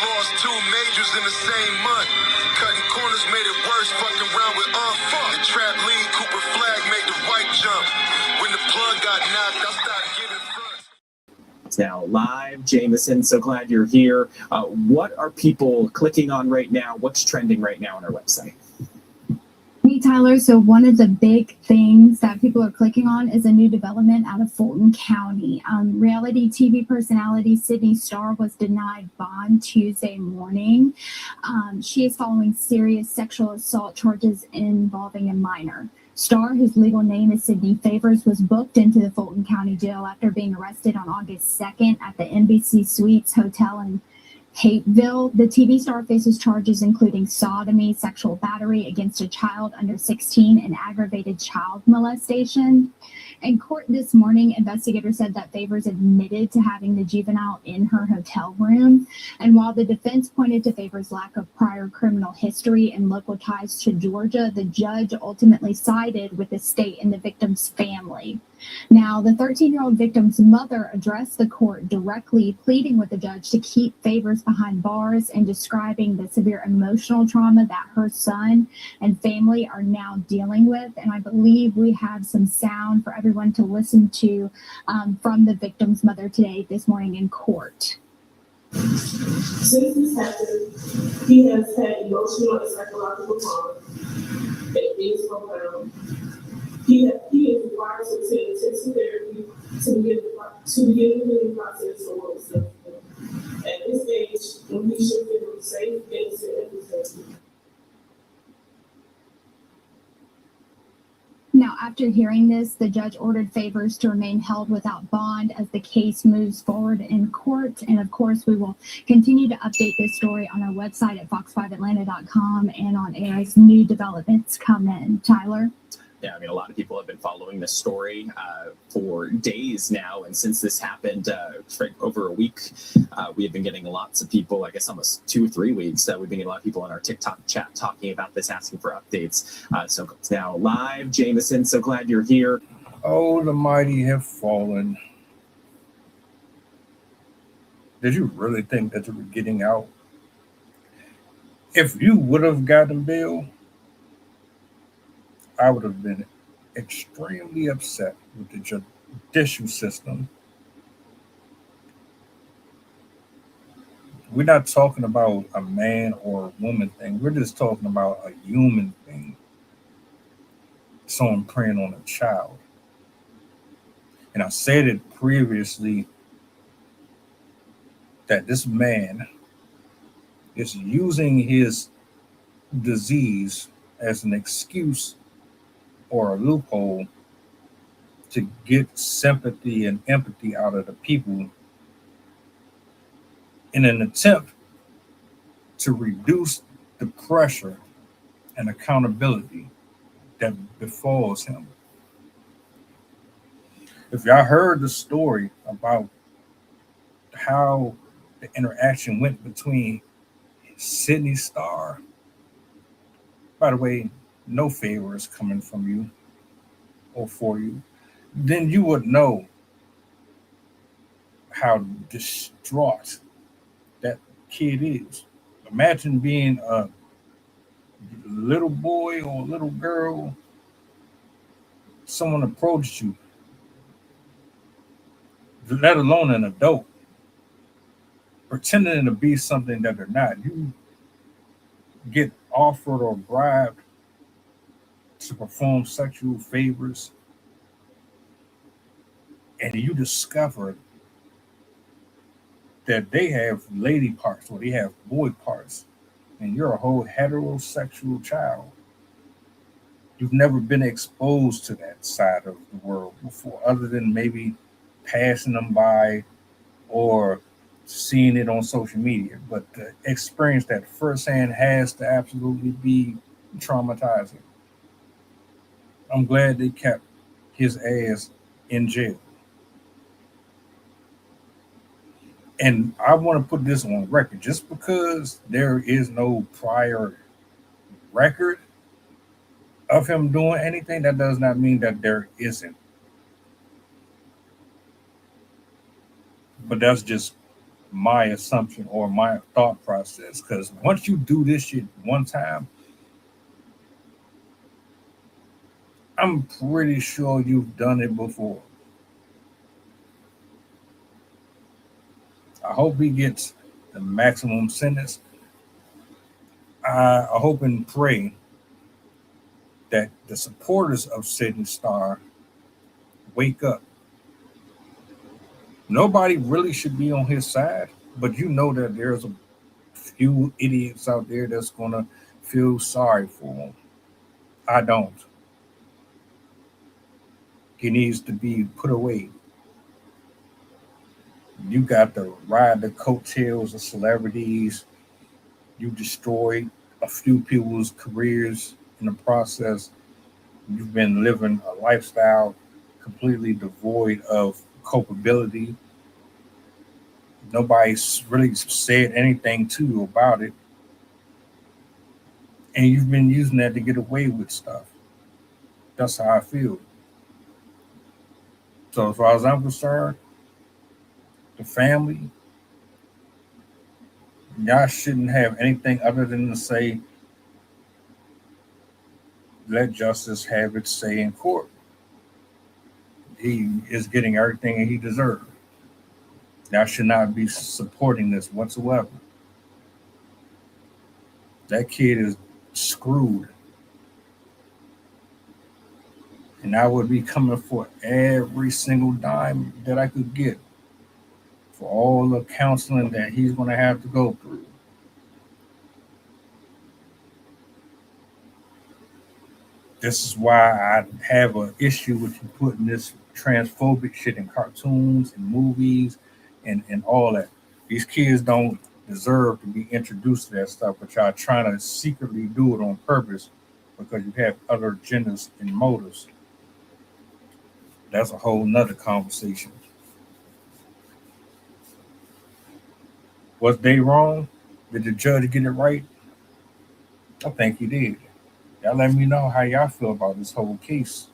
lost 2 majors in the same month. Cutting corners made it worse, fucking around with unfuck. The trap lead, Cooper Flag made the white jump. When the plug got knocked, I started giving fronts. It's now live. Jameson, so glad you're here. What are people clicking on right now? What's trending right now on our website? Hey, Tyler. So one of the big things that people are clicking on is a new development out of Fulton County. Reality TV personality Sidney Starr was denied bond Tuesday morning. She is following serious sexual assault charges involving a minor. Starr, whose legal name is Sydney Favors, was booked into the Fulton County Jail after being arrested on August 2nd at the Embassy Suites Hotel in Hateville. The TV star faces charges including sodomy, sexual battery against a child under 16, and aggravated child molestation. In court this morning, investigators said that Favors admitted to having the juvenile in her hotel room. And while the defense pointed to Favors' lack of prior criminal history and local ties to Georgia, the judge ultimately sided with the state and the victim's family. Now, the 13-year-old victim's mother addressed the court directly, pleading with the judge to keep Favors behind bars and describing the severe emotional trauma that her son and family are now dealing with. And I believe we have some sound for everyone to listen to from the victim's mother this morning in court. Since this happened, he has had emotional and psychological harm that is profound. He is required to attend intensive therapy to begin the healing process for himself. At this stage, when he should feel safe, innocent, and protected. Now, after hearing this, the judge ordered Favors to remain held without bond as the case moves forward in court. And of course, we will continue to update this story on our website at fox5atlanta.com and on air as new developments come in. Tyler? Yeah, I mean, a lot of people have been following this story for days now. And since this happened for over a week, we have been getting lots of people, I guess almost 2 or 3 weeks. We've been getting a lot of people in our TikTok chat talking about this, asking for updates. So it's now live. Jameson, so glad you're here. Oh, the mighty have fallen. Did you really think that you were getting out? If you would have gotten bail, I would have been extremely upset with the judicial system. We're not talking about a man or a woman thing. We're just talking about a human thing. Someone preying on a child. And I said it previously that this man is using his disease as an excuse or a loophole to get sympathy and empathy out of the people in an attempt to reduce the pressure and accountability that befalls him. If y'all heard the story about how the interaction went between Sidney Starr, by the way, no favors coming from you or for you, then you would know how distraught that kid is. Imagine being a little boy or a little girl, someone approached you, let alone an adult, pretending to be something that they're not. You get offered or bribed to perform sexual favors, and you discover that they have lady parts or they have boy parts, and you're a whole heterosexual child. You've never been exposed to that side of the world before, other than maybe passing them by or seeing it on social media. But to experience that firsthand has to absolutely be traumatizing. I'm glad they kept his ass in jail. And I want to put this on record. Just because there is no prior record of him doing anything, that does not mean that there isn't. But that's just my assumption or my thought process. Because once you do this shit one time, I'm pretty sure you've done it before. I hope he gets the maximum sentence. I hope and pray that the supporters of Sidney Starr wake up. Nobody really should be on his side, but you know that there's a few idiots out there that's gonna feel sorry for him. I don't. He needs to be put away. You got to ride the coattails of celebrities. You destroyed a few people's careers in the process. You've been living a lifestyle completely devoid of culpability. Nobody's really said anything to you about it. And you've been using that to get away with stuff. That's how I feel. So as far as I'm concerned, the family, y'all shouldn't have anything other than to say, let justice have its say in court. He is getting everything he deserves. Y'all should not be supporting this whatsoever. That kid is screwed. And I would be coming for every single dime that I could get for all the counseling that he's going to have to go through. This is why I have an issue with you putting this transphobic shit in cartoons and movies and all that. These kids don't deserve to be introduced to that stuff, but y'all trying to secretly do it on purpose because you have other agendas and motives. That's a whole nother conversation. Was they wrong? Did the judge get it right? I think he did. Y'all let me know how y'all feel about this whole case.